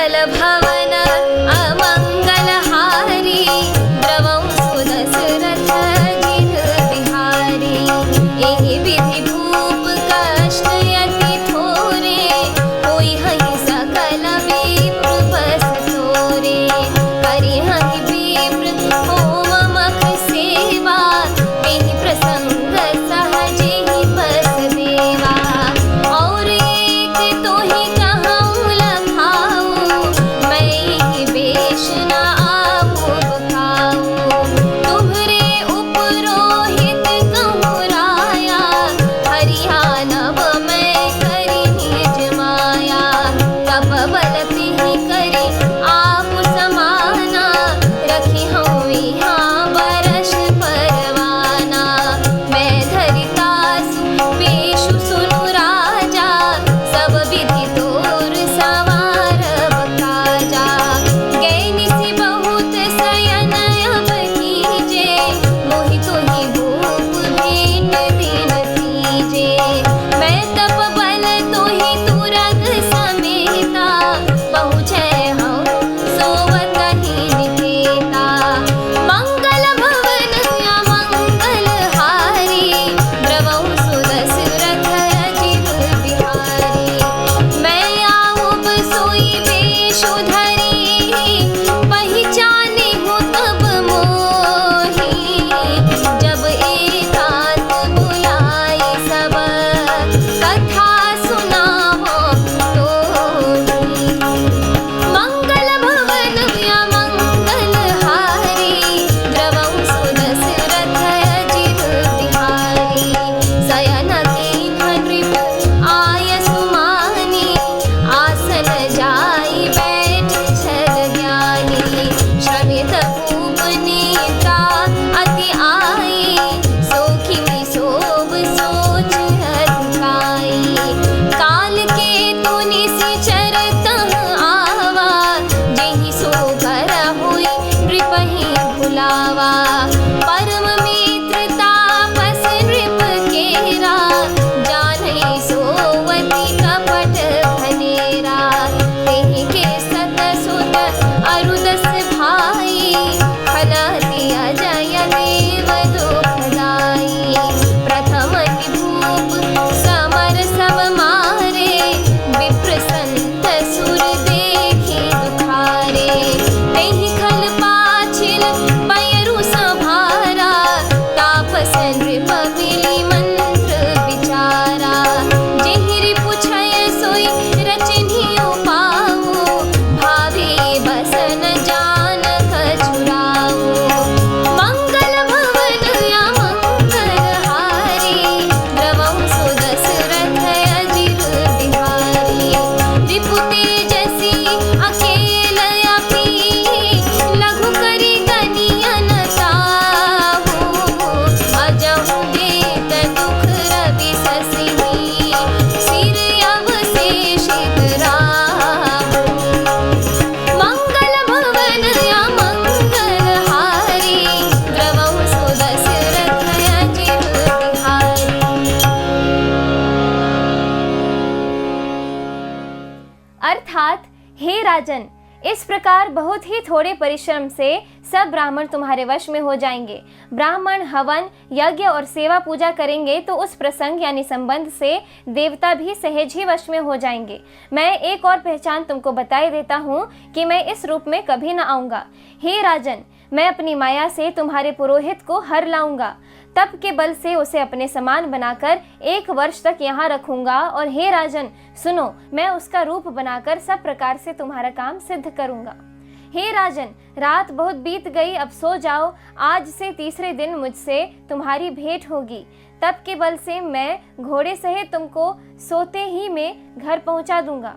भवन अमंगलहारी द्रवं सुदशरथ जिन बिहारी। एहि विधि भूप कष्ट यति थोरे होई हहि सकल विप्र बस तोरे। करि हहि विप्र होम मख सेवा एहि प्रसंग सहज ही बस देवा। और एक तो ही कहूँ लखाऊं मैं बेश न आपो बखाऊं। तुम्हरे उपरोहित कहूँ राया हरियाणव मैं करी निज माया। तप बल तिहि करी आप समाना रखी हूँ यहाँ बरस परवाना। मैं धरिता सुपेशु सुनु राजा सब विधि तोर सवारब काजा। गए निसि बहुत शयन अब कीजे मोहि तोहि भूप भेंट दिन तीजे। मैं तप बल तोहि तुरग समेता पहुँचै हूँ सोवत ही निकेता। मंगल भवन अमंगल हारी द्रवं सुदशरथ जिन बिहारी। मैं आऊब सोई बेशु धरी पहिचाने हूँ तब मोही। जब एकांत बुलाए सब कथा सुनावो तोही। मंगल भवन अमंगल हारी द्रवं सुदशरथ जिन बिहारी। शयन कीन्ह नृप आय सुमानी आसन जाई बैठ छल ज्ञानी। श्रमित भूप नेता अति आई सोखिनी सोभ सोच अधिकाई। काल के तु निशिचर तह आवा जेहि सो कर हुई नृपहि भुलावा। परम मित्र तापस नृप केरा जानहि सोवती कपट भनेरा। तेहि के सत सुत अरुदस भाई खलति अजय देव दुखदाई। प्रथम ही भूप समर सब मारे विप्र संत सुर देखी दुखारे। तेहि खल पाछिल पयरु संभारा तापस नृप मिली मंत्र विचारा। जेहि रिपु छय सोई रचनी उपाऊ भावे बसन जान कछुराऊ। मंगल भवन अमंगल हारी द्रवं सुदशरथ जिन बिहारी। रिपु तेजसी अकेल अपी लघु करि गनियन ताहू। अजहु देत दुख रवि शशिनी सिर अवशेषित राहु। मंगल भवन अमंगल हारी द्रवं सुदशरथ जिन बिहारी। अर्थात हे राजन, इस प्रकार बहुत ही थोड़े परिश्रम से सब ब्राह्मण तुम्हारे वश में हो जाएंगे। ब्राह्मण हवन यज्ञ और सेवा पूजा करेंगे तो उस प्रसंग यानी संबंध से देवता भी सहज ही वश में हो जाएंगे। मैं एक और पहचान तुमको बताए देता हूँ कि मैं इस रूप में कभी न आऊँगा। हे राजन, मैं अपनी माया से तुम्हारे पुरोहित को हर लाऊंगा। तप के बल से उसे अपने समान बनाकर 1 वर्ष तक यहाँ रखूंगा। और हे राजन सुनो, मैं उसका रूप बनाकर सब प्रकार से तुम्हारा काम सिद्ध करूंगा। हे राजन, रात बहुत बीत गई, अब सो जाओ। आज से तीसरे दिन मुझसे तुम्हारी भेंट होगी। तप के बल से मैं घोड़े सहित तुमको सोते ही में घर पहुंचा दूंगा।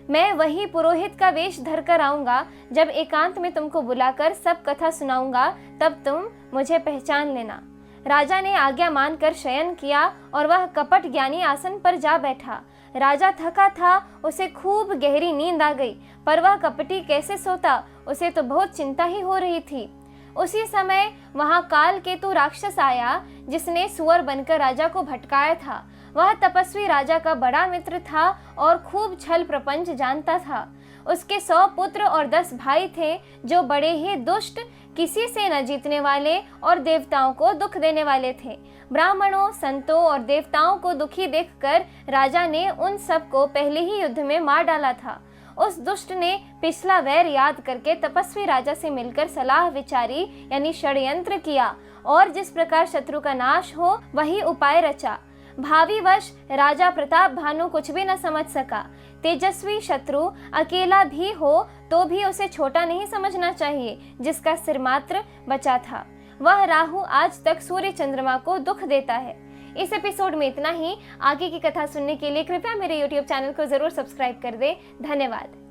मैं वही पुरोहित का वेश धर कर आऊंगा। जब एकांत में तुमको बुलाकर सब कथा सुनाऊंगा तब तुम मुझे पहचान लेना। राजा ने आज्ञा मानकर शयन किया और वह कपट ज्ञानी आसन पर जा बैठा। राजा थका था, उसे खूब गहरी नींद आ गई, पर वह कपटी कैसे सोता, उसे तो बहुत चिंता ही हो रही थी। उसी समय वहां काल केतु राक्षस आया, जिसने सुअर बनकर राजा को भटकाया था। वह तपस्वी राजा का बड़ा मित्र था और खूब छल प्रपंच जानता था। उसके 100 पुत्र और 10 भाई थे जो बड़े ही दुष्ट, किसी से न जीतने वाले और देवताओं को दुख देने वाले थे। ब्राह्मणों, संतों और देवताओं को दुखी देखकर राजा ने उन सबको पहले ही युद्ध में मार डाला था। उस दुष्ट ने पिछला वैर याद करके तपस्वी राजा से मिलकर सलाह विचारी यानी षड्यंत्र किया और जिस प्रकार शत्रु का नाश हो वही उपाय रचा। भावी वश राजा प्रताप भानु कुछ भी न समझ सका। तेजस्वी शत्रु अकेला भी हो तो भी उसे छोटा नहीं समझना चाहिए, जिसका सिर मात्र बचा था। वह राहु आज तक सूर्य चंद्रमा को दुख देता है। इस एपिसोड में इतना ही। आगे की कथा सुनने के लिए कृपया मेरे YouTube चैनल को जरूर सब्सक्राइब कर दें। धन्यवाद।